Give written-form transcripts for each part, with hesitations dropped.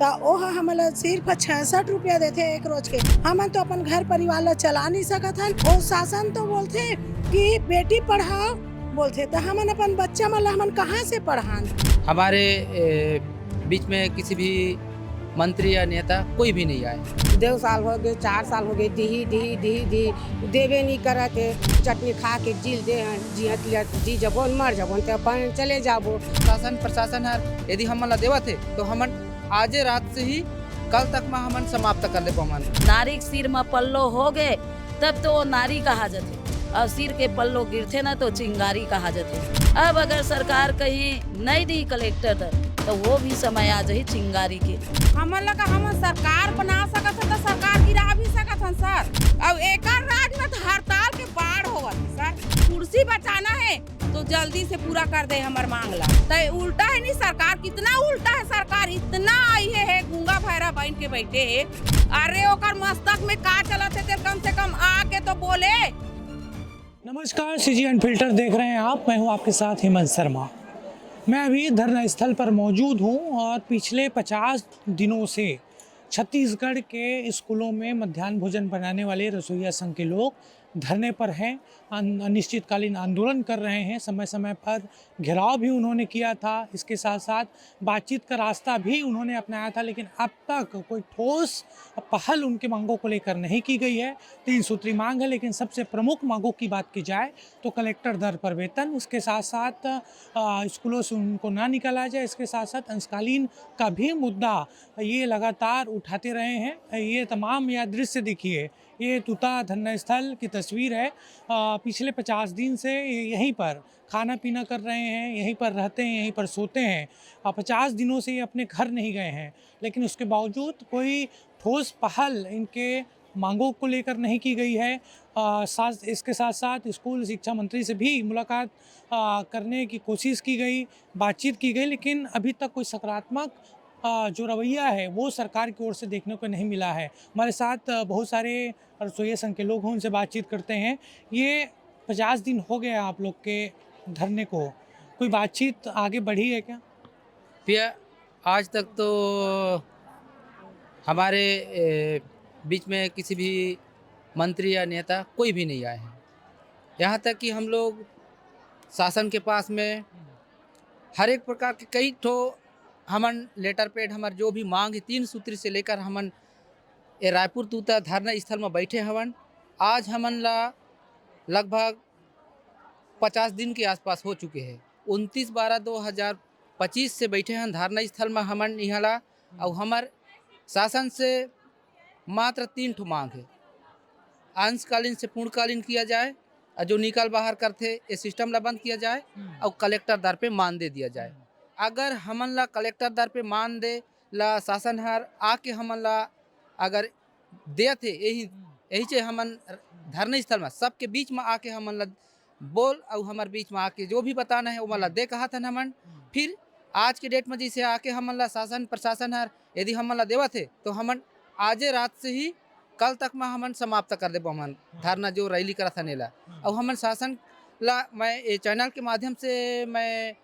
तो वह हमला सिर्फ 66 रुपया देते एक रोज के। हम तो अपन घर परिवार ला चला नहीं सकत हन। और शासन तो बोलते कि बेटी पढ़ाओ बोलते, तो हमन अपन बच्चा मन ला हमन कहाँ से पढ़ान। हमारे बीच में किसी भी मंत्री या नेता कोई भी नहीं आए। 2 साल हो गए, 4 साल हो गए, दी देवे नहीं करत है। चटनी खा के जील दे जियत लियत जी जबोन मर जबोन तो अपन चले जाबो। शासन प्रशासन हर यदि हमन ला देवत है तो हमन आजे रात से ही कल तक में हमन समाप्त कर दे पावन। नारी के सिर में पल्लो हो गए तब तो वो नारी कहा जाते, और सिर के पल्लो गिरते ना तो चिंगारी कहा जाते। अब अगर सरकार कहीं नहीं दी कलेक्टर तक तो वो भी समय आ जाही चिंगारी के। हमन लगा हम सरकार बना सकत है तो सरकार गिरा भी सकत हन सर। अब एकर राज में तो हड़ताल के बाढ़ होवत है सर। कुर्सी बचाना है तो जल्दी से पूरा कर दे हमर मांगला। तो उल्टा है नहीं सरकार, कितना उल्टा है सरकार। इतना आई है गूंगा भैरा बन के बैठे है। अरे ओकर मस्तक में का चलत है कम से कम आके तो बोले। नमस्कार, सीजी अनफिल्टर देख रहे हैं आप। मैं हूं आपके साथ हेमंत शर्मा। मैं अभी धरना स्थल पर मौजूद हूं और पिछले 50 दिनों से छत्तीसगढ़ के स्कूलों में मध्याह्न भोजन बनाने वाले रसोइया संघ के लोग धरने पर हैं, अनिश्चितकालीन आंदोलन कर रहे हैं। समय समय पर घेराव भी उन्होंने किया था, इसके साथ साथ बातचीत का रास्ता भी उन्होंने अपनाया था, लेकिन अब तक कोई ठोस पहल उनके मांगों को लेकर नहीं की गई है। 3 सूत्री मांग है, लेकिन सबसे प्रमुख मांगों की बात की जाए तो कलेक्टर दर पर वेतन, इसके साथ साथ स्कूलों से उनको ना निकाला जाए, इसके साथ साथ अंशकालीन का भी मुद्दा ये लगातार उठाते रहे हैं। ये तमाम यह दृश्य देखिए, ये तुता धरना स्थल की तस्वीर है। पिछले 50 दिन से यहीं पर खाना पीना कर रहे हैं, यहीं पर रहते हैं, यहीं पर सोते हैं। 50 दिनों से ये अपने घर नहीं गए हैं, लेकिन उसके बावजूद कोई ठोस पहल इनके मांगों को लेकर नहीं की गई है। इसके साथ साथ स्कूल शिक्षा मंत्री से भी मुलाकात करने की कोशिश की गई, बातचीत की गई, लेकिन अभी तक कोई सकारात्मक जो रवैया है वो सरकार की ओर से देखने को नहीं मिला है। हमारे साथ बहुत सारे रसोइया संघ के लोग हैं, उनसे बातचीत करते हैं। ये 50 दिन हो गए आप लोग के धरने को, कोई बातचीत आगे बढ़ी है क्या? भैया आज तक तो हमारे बीच में किसी भी मंत्री या नेता कोई भी नहीं आए हैं। यहाँ तक कि हम लोग शासन के पास में हर एक प्रकार के कई ठो हमन लेटर पैड हमार जो भी मांग है 3 सूत्री से लेकर हमन ये रायपुर तूता धरना स्थल में बैठे हवन। आज हमन ला लगभग 50 दिन के आसपास हो चुके हैं। 29/12/2025 से बैठे हैं धरना स्थल में हमन यहाँ ला। और हमार शासन से मात्र 3 ठो मांग है। अंशकालीन से पूर्णकालीन किया जाए, और जो निकाल बाहर करते ये सिस्टम ला बंद किया जाए, और कलेक्टर दर पे मान दे दिया जाए। अगर हमन ला कलेक्टर दर पे मान दे ला शासन हर आके हमन ला अगर दे थे यही से हमन धरना स्थल में सबके बीच में आके हमन ला बोल और हमारे बीच में आके जो भी बताना है वो मला दे कहा था हमन। फिर आज के डेट में जैसे आके हमन ला शासन प्रशासन हर यदि हमन ला देवत है तो हमन आजे रात से ही कल तक में हमन समाप्त कर दे हमन धरना जो रैली करा था नेला। और हमन शासन ला मैं ये चैनल के माध्यम से मैं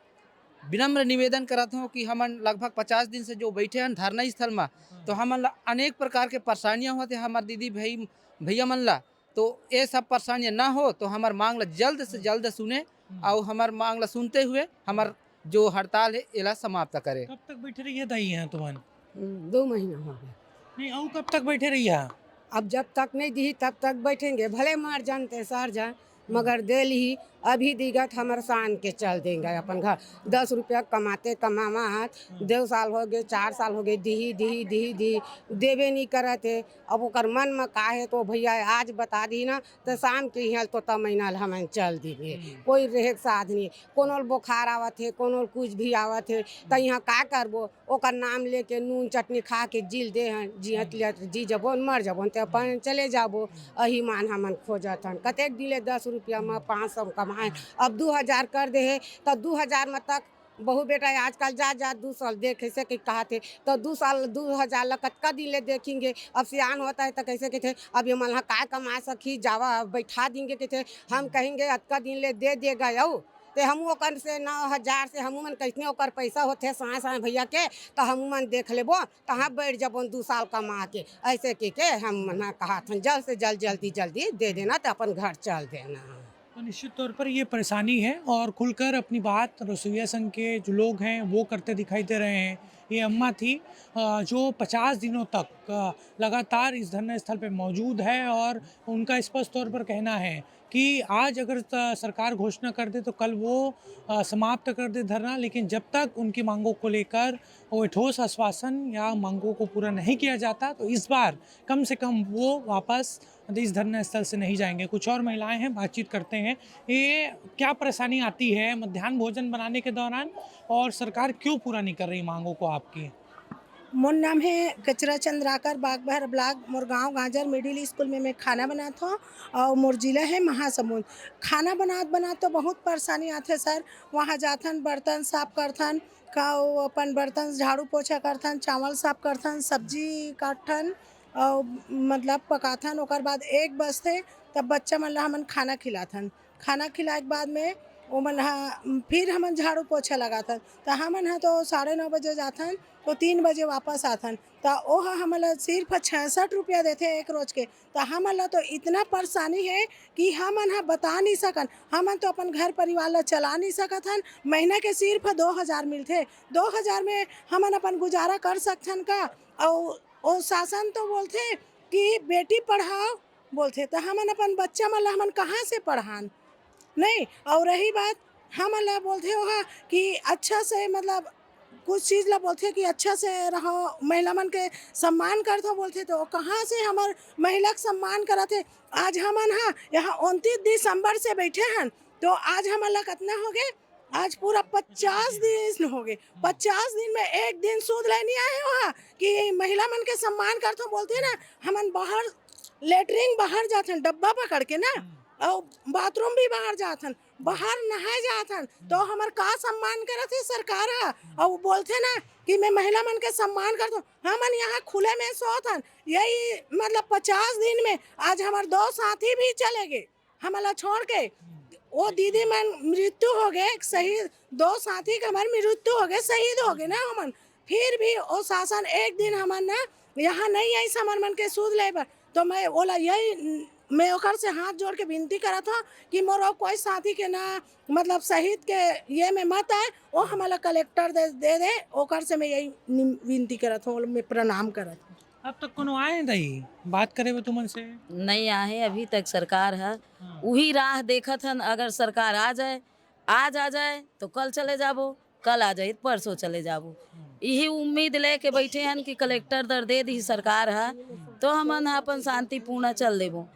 विनम्र निवेदन करता हूँ कि हमन लगभग 50 दिन से जो बैठे हैं धरना स्थल में, तो हमन ला अनेक प्रकार के परेशानियाँ होते हैं हमारे दीदी भैया मन ला। तो ये सब परेशानियाँ ना हो तो हमार मांग ला जल्द से जल्द सुने, और हमार मांग ला सुनते हुए हमार जो हड़ताल है इला समाप्त करे। कब तक बैठे रही है दाई यहाँ तुम्हारे? 2 महीना हो गया। नहीं, और कब तक बैठे रही है? अब जब तक नहीं दी तब तक बैठेंगे, भले मार जानते सर जाए मगर दे ली। अभी दिगत हमर शान के चल देंगे अपन घर। 10 रुपया कमाते कमावत 2 साल हो गए, 4 साल हो गए, दी देवे नहीं करते। अब ओकर मन में का है तो भैया आज बता दी ना तो शाम के यहाँ तो महीना हमें चल देंगे। कोई रहे साध नहीं, कोनो बुखार आवत है, कोनो कुछ भी आवत है तो यहाँ का करबो। ओकर नाम लेके नून चटनी खा के जिल दे जियत लियत जी जबोन मर जबोन तो अपन चले जाबो। अही मान हमन खोजत हन। कतेक दिले 10 रुपया में 500 कमाए, अब 2000 कर दे है तो 2000 में तक बहु बेटा आजकल जा 2 साल देखे से कि कहा थे तो 2 साल 2000 ला कतका दिन ले देखेंगे। अब सियान होता है तो कैसे कहते अब ये मन का कमा सकी जावा बैठा देंगे कहते हम कहेंगे अतका दिन ले दे देगा यो ते हम ओकर से 9,000 से हमू मन कैसने ओकर पैसा होते साए भैया के तो हमू मन देख लेबो तहाँ बैठ जबो 2 साल कमा के ऐसे के हम मन कहा था जल्द से जल्दी दे देना तो अपन घर चल देना। तो निश्चित तौर पर ये परेशानी है और खुलकर अपनी बात रसोइया संघ के जो लोग हैं वो करते दिखाई दे रहे हैं। ये अम्मा थी जो 50 दिनों तक लगातार इस धरना स्थल पे मौजूद है और उनका स्पष्ट तौर पर कहना है कि आज अगर सरकार घोषणा कर दे तो कल वो समाप्त कर दे धरना, लेकिन जब तक उनकी मांगों को लेकर वो ठोस आश्वासन या मांगों को पूरा नहीं किया जाता तो इस बार कम से कम वो वापस इस धरना स्थल से नहीं जाएंगे। कुछ और महिलाएं हैं, बातचीत करते हैं ये क्या परेशानी आती है मध्याह्न भोजन बनाने के दौरान और सरकार क्यों पूरा नहीं कर रही मांगों को आपकी। मोर नाम है कचरा चंद्राकर, बागबहर ब्लॉक, मोर गाँव गाजर मिडिल स्कूल में मैं खाना बनाता हूँ और मोर जिला है महासमुंद। खाना बनात तो बहुत परेशानी आते सर। वहाँ जाथन बर्तन साफ करथन का अपन बर्तन झाड़ू पोछा करथन, चावल साफ करथन, सब्जी काटथन और मतलब पकाथन। ओकर बाद 1 बजते तब बच्चा मन ला हमन खाना खिलाथन। खाना खिलाए के बाद में वो मन फिर हमन झाड़ू पोछा लगाथन। तो हमन तो 9:30 बजे जाथन तो 3 बजे वापस आथन। तो ओह हमन ला सिर्फ 66 रुपया देते एक रोज के। तो हमन ला तो इतना परेशानी है कि हमन बता नहीं सकन। हमन तो अपन घर परिवार ला चला नहीं सकथन। महीना के सिर्फ 2,000 मिलते। 2,000 में हमन अपन गुजारा कर सकथन का। और शासन तो बोलते कि बेटी पढ़ाओ बोलते, तो हमन अपन बच्चा मन ला हमन कहाँ से पढ़ान नहीं। और रही बात हमन ला बोलते हो कि अच्छा से मतलब कुछ चीज़ ला बोलते कि अच्छा से रहो, महिला मन के सम्मान करते बोलते, तो कहाँ से हमार महिला के सम्मान करते। आज हमन यहाँ 29 दिसंबर से बैठे हैं तो आज हमन ला कितना हो गए, आज पूरा 50 दिन हो गए। 50 दिन में एक दिन सूद लेनी आए वहाँ कि महिला मन के सम्मान करते बोलते ना। हमन बाहर लेटरिन बाहर जाथन डब्बा पकड़ के ना, और बाथरूम भी बाहर जाथन, बाहर नहाए जाथन, तो हमार का सम्मान करत है सरकार और बोलते ना कि मैं महिला मन के सम्मान करता हूँ। हमन यहाँ खुले में सोथन। यही मतलब 50 दिन में आज हमार 2 साथी भी चले गए हमला छोड़ के। वो दीदी मन मृत्यु हो गए, शहीद 2 साथी के हमारे मृत्यु हो गए, शहीद हो गए ना हमन। फिर भी वो शासन एक दिन हमन ना यहाँ नहीं आई समर मन के सूद ले। तो मैं बोला यही मैं ओकर से हाथ जोड़ के विनती करा था कि मोर कोई साथी के ना मतलब शहीद के ये में मत आए, वो हमारा कलेक्टर दे ओकर से मैं यही विनती करा था, मैं प्रणाम करा था। अब तक कोनो आए नहीं बात करे हुए तुमन से नहीं आए अभी तक सरकार है। वही राह देखत हन, अगर सरकार आ जाए, आज आ जाए तो कल चले जाबो, कल आ जाए परसों चले जाबो। यही उम्मीद लेके बैठे हैं कि कलेक्टर दर दे दी सरकार है तो हमन अपन शांतिपूर्ण चल देबो।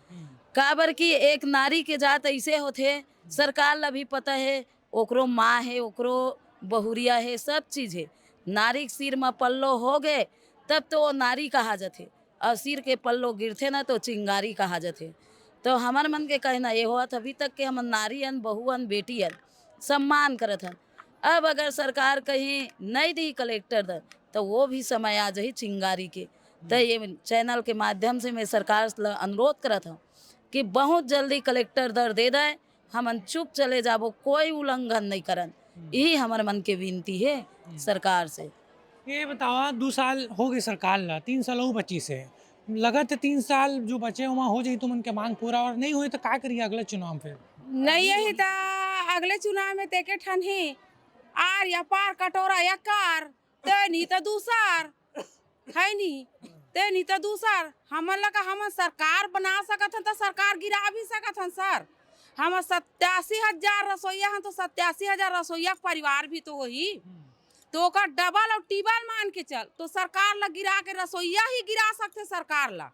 काबर कि एक नारी के जात ऐसे होते, सरकार ला भी पता है ओकरो माँ है, ओकरो बहुरिया है, सब चीज़ है। नारी के सिर में पल्लो हो गए तब तो वो नारी कहा जाते, और सिर के पल्लो गिरते ना तो चिंगारी कहा जाते। तो हमार मन के कहना ये होत अभी तक के हम नारी हन, बहू हन, बेटी हन, सम्मान करत हन। अब अगर सरकार कहीं नहीं दी कलेक्टर दर तो वो भी समय आ जाए चिंगारी के। तो ये चैनल के माध्यम से मैं सरकार से अनुरोध करत हूँ कि बहुत जल्दी कलेक्टर दर दे दे, हमन चुप चले जाबो, कोई उल्लंघन नहीं करन। यही हमारे मन के विनती है सरकार से। ये बताओ 2 साल हो गए सरकार ला, 3 साल हो बची से लगत 3 साल जो बचे वहाँ हो जाए तुमन के मांग पूरा, और नहीं हुए तो क्या करिए अगले चुनाव फिर। नहीं यही तो अगले चुनाव में तेके ठन ही आर या पार कटोरा या कार ते नहीं तो दूसर है नहीं, ते नहीं तो दूसर हमन लगा हम सरकार बना सकत हन तो सरकार गिरा भी सकत हन सर। हम 87,000 रसोईया हैं तो 87,000 रसोईया परिवार भी तो वही, तो ओकर डबल और टिबल मान के चल तो सरकार ला गिरा के रसोईया ही गिरा सकते सरकार ला,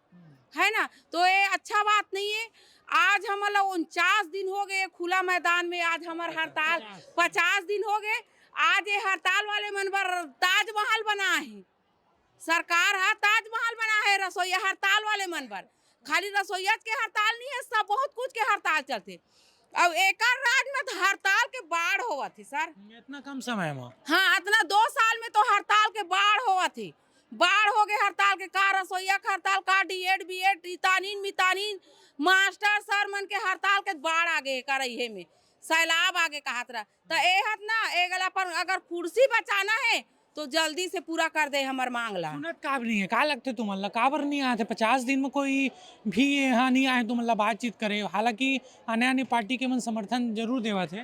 है ना। तो ये अच्छा बात नहीं है। आज हमारा 49 दिन हो गए खुला मैदान में, आज हमार हड़ताल 50 दिन हो गए। आज ये हड़ताल वाले मन पर ताजमहल बना है, सरकार है ताजमहल बना है रसोईया हड़ताल वाले मन पर। खाली रसोईया के हड़ताल नहीं है, सब बहुत कुछ के हड़ताल चलते। अब एक राज्य में तो हड़ताल के बाढ़ हुआ थी सर, इतना कम समय में। हाँ इतना 2 साल में तो हड़ताल के बाढ़ हुआ थी, बाढ़ हो गए हड़ताल के। का रसोईया का हड़ताल, का डीएड बीएड इतानीन मितानीन मास्टर सर मन के हड़ताल के बाढ़ आ गए कर में। सैलाब आगे कहत रहा तो ए हत ना ए गला पर अगर कुर्सी बचाना है तो जल्दी से पूरा कर दे हमर मांग ला। सुनत काबर नहीं है, का लगते तुम्हारा काबर नहीं आते? 50 दिन में कोई भी यहाँ नहीं आए तुम्हारा बातचीत करे, हालांकि आने आने पार्टी के मन समर्थन जरूर देवा थे।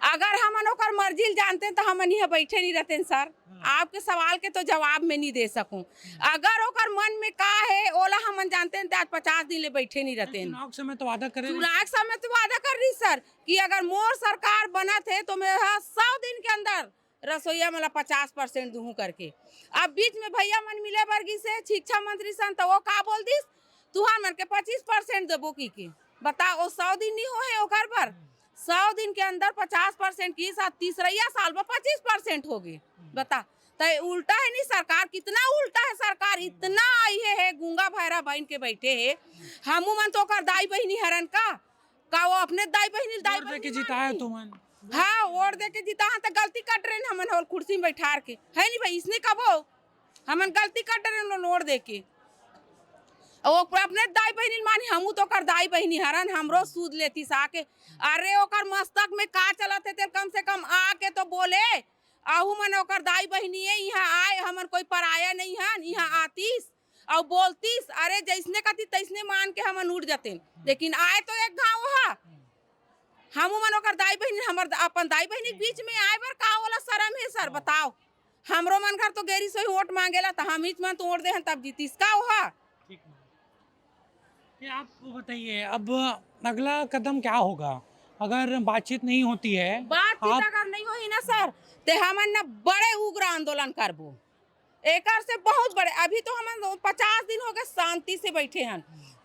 अगर हमन ओकर मर्जी जानते तो हमन यहाँ बैठे नहीं रहते सर। आपके सवाल के तो जवाब में नहीं दे सकूं। अगर ओकर मन में का है ओला हमन जानते हैं तो आज 50 दिन ले बैठे नहीं रहते। चुनाव समय तो वादा करे, चुनाव समय तो वादा कर रही सर कि अगर मोर सरकार बना थे तो मैं 100 दिन के अंदर रसोईया मला 50% दूँ करके। अब बीच में भैया मन मिले वर्गी से शिक्षा मंत्री सन तो वो का बोल दिस तुहार मन के 25% देबो की बताओ। 100 दिन नहीं हो है ओकर पर 100 दिन के अंदर 50% की साथ तीसरा साल में 25% होगी बता। तो उल्टा है नहीं सरकार, कितना उल्टा है सरकार। इतना आई है गूंगा भैरा बहन के बैठे है। हमू मन तो कर दाई बहनी हरन का वो अपने दाई बहनी के जिताया तुमन। हाँ वोट दे के जीता तो गलती कर रहे हमन और कुर्सी में बैठा के है नहीं भाई इसने कबो हमन गलती कर रहे वोट दे के। और अपने दाई बहनी मानी हमू तो कर दाई बहनी हरन हमरो सूद लेती साके। अरे ओकर मस्तक में का चलत है कम से कम आके तो बोले आहू मन ओकर दाई बहनी है यहाँ आए हमन कोई पराया नहीं है यहाँ आतीस और बोलतीस। अरे जैसने कती तैसने मान के हमन उठ जाते लेकिन आए तो एक गाँव हा हमू मन ओकर दाई बहनी हमर अपन दाई बहनी बीच में आए बर का वाला शर्म है सर बताओ। हमरो मन घर तो गेरी से वोट मांगेला तो हम मन तो वोट दे तब जीतीस का हा। आप बताइए अब अगला कदम क्या होगा अगर बातचीत नहीं होती है? बातचीत अगर नहीं होई ना सर ते हमन ना बड़े उग्र आंदोलन करबो एकर से बहुत बड़े। अभी तो हमन 50 दिन हो गए शांति से बैठे हैं,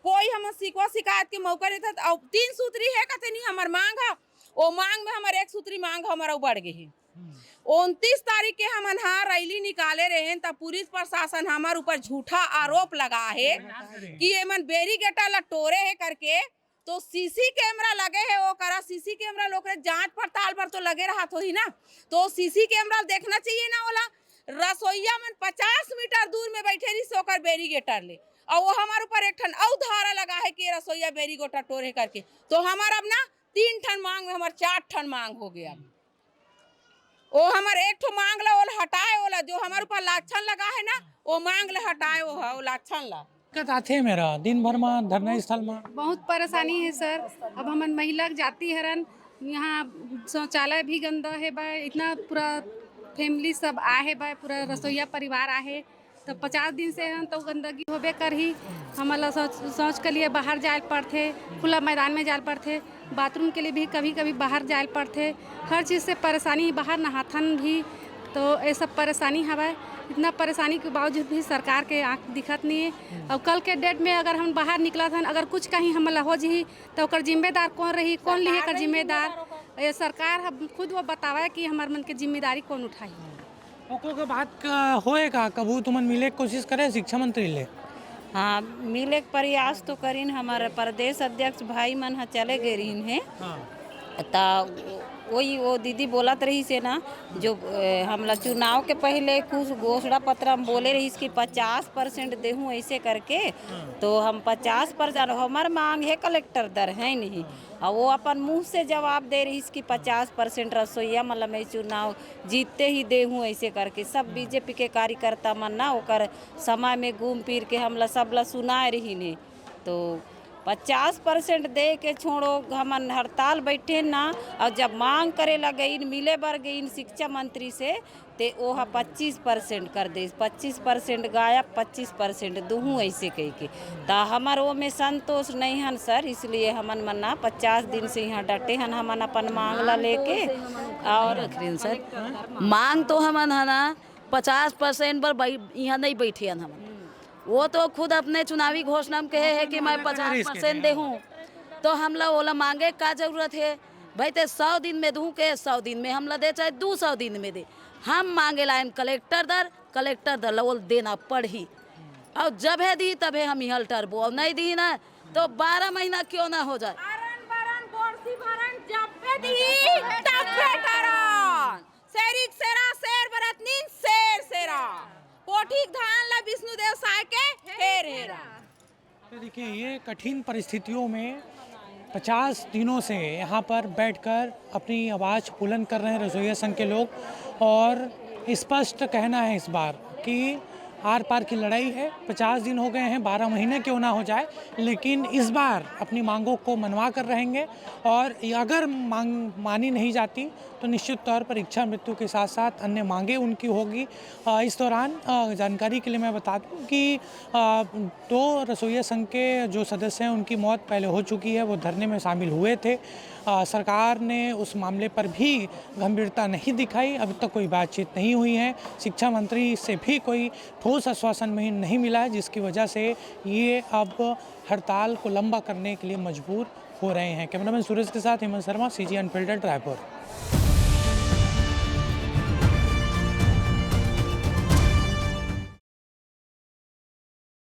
कोई हम सिकवा शिकायत के मौका नहीं था। और 3 सूत्री है कहते नहीं हमार मांग है वो मांग में हमारे 1 सूत्री मांग हमारा बढ़ गई है। 29 तारीख के हमन रैली निकाले रहे हैं तब पुलिस प्रशासन हमारे ऊपर झूठा आरोप लगा है कि ये मन बेरीगेटा लटोरे है करके। तो सीसी कैमरा लगे है वो करा सीसी कैमरा लोग जांच पड़ताल पर तो लगे रहा तो ही ना तो सीसी कैमरा देखना चाहिए ना वाला। रसोईया मन 50 मीटर दूर में बैठे रही सोकर बेरीगेटर ले और वो हमारे ऊपर एक ठन और धारा लगा है कि रसोईया बेरीगेटर टोरे करके। तो हमारा अब ना 3 ठन मांग में हमारे 4 ठन मांग हो गया। वो हमारे एक ठो मांग ला वो हटाए वाला जो हमारे ऊपर लाछन लगा है ना वो मांग ला हटाए वो लाछन ला। दिक्कत आते मेरा दिन भर में धरना स्थल में बहुत परेशानी है सर। अब हमन महिला जाती हरन यहाँ शौचालय भी गंदा है बा, इतना पूरा फैमिली सब आए बा, पूरा रसोईया परिवार आहे तो 50 दिन से हम तो गंदगी होबे कर ही हमला सोच के लिए बाहर जाए पड़ते, खुला मैदान में जाए पड़ते, बाथरूम के लिए भी कभी कभी बाहर जाए पड़ते। हर चीज़ से परेशानी, बाहर नहाथन भी तो ये सब परेशानी हवा। इतना परेशानी के बावजूद भी सरकार के आँख दिखत नहीं है। और कल के डेट में अगर हम बाहर निकला था अगर कुछ कहीं हमला हो जी तो ओकर जिम्मेदार कौन रही, कौन लिए कर जिम्मेदार? ये सरकार हम खुद वो बतावा कि हमारे मन के जिम्मेदारी कौन उठाई। ओको के बात होएगा कबू तुमन मिले के कोशिश करे शिक्षा मंत्री ले? हाँ मिले के प्रयास तो करीन, हमारे प्रदेश अध्यक्ष भाई मन चले गए रही है। वही वो दीदी बोलत रही से ना जो हमला चुनाव के पहले कुछ घोषणा पत्र हम बोले रही कि 50% देहूँ ऐसे करके। तो हम 50% हमार मांग है कलेक्टर दर है नहीं और वो अपन मुंह से जवाब दे रही कि 50% रसोईया मतलब मैं चुनाव जीतते ही देहूँ ऐसे करके। सब बीजेपी के कार्यकर्ता मन ना ओकर समय में घूम फिर के हमला सबला सुनाए रही ने। तो 50% दे के छोड़ो हमन हड़ताल बैठे ना और जब मांग करे लगे मिले बर गई शिक्षा मंत्री से ते ओहा 25% कर दे। 25% गायब 25% दूँ ऐसे कह के तो हमार वो में संतोष नहीं हन सर। इसलिए हमन मना 50 दिन से यहाँ डटे हन हमन अपन मांग ला लेके। और सर मांग तो हमन है ना 50% पर यहाँ नहीं बैठे हन हमन। वो तो खुद अपने चुनावी घोषणा में कहे है कि मैं 50% दे हूँ तो हमला ओला मांगे का जरूरत है भाई? ते 100 दिन में दूँ के 100 दिन में हमला दे चाहे 200 दिन में दे। हम मांगे लाइन कलेक्टर दर लवल देना पड़ी और जब है दी तब है हम हल टरबो और नहीं दी ना तो 12 महीना क्यों ना हो जाए। कोठीक धान ला विष्णुदेव साय के हेर हेरा। तो देखिए ये कठिन परिस्थितियों में 50 दिनों से यहाँ पर बैठकर अपनी आवाज़ बुलंद कर रहे हैं रसोइया संघ के लोग और स्पष्ट कहना है इस बार कि आर पार की लड़ाई है। 50 दिन हो गए हैं, 12 महीने क्यों ना हो जाए, लेकिन इस बार अपनी मांगों को मनवा कर रहेंगे और अगर मांग मानी नहीं जाती तो निश्चित तौर पर इच्छा मृत्यु के साथ साथ अन्य मांगे उनकी होगी। इस दौरान जानकारी के लिए मैं बता दूं कि 2 रसोइया संघ के जो सदस्य हैं उनकी मौत पहले हो चुकी है, वो धरने में शामिल हुए थे। सरकार ने उस मामले पर भी गंभीरता नहीं दिखाई, अभी तक कोई बातचीत नहीं हुई है। शिक्षा मंत्री से भी कोई ठोस आश्वासन नहीं मिला है, जिसकी वजह से ये अब हड़ताल को लंबा करने के लिए मजबूर हो रहे हैं। कैमरामैन सूरज के साथ हेमंत शर्मा, CG अनफिल्टर्ड, रायपुर।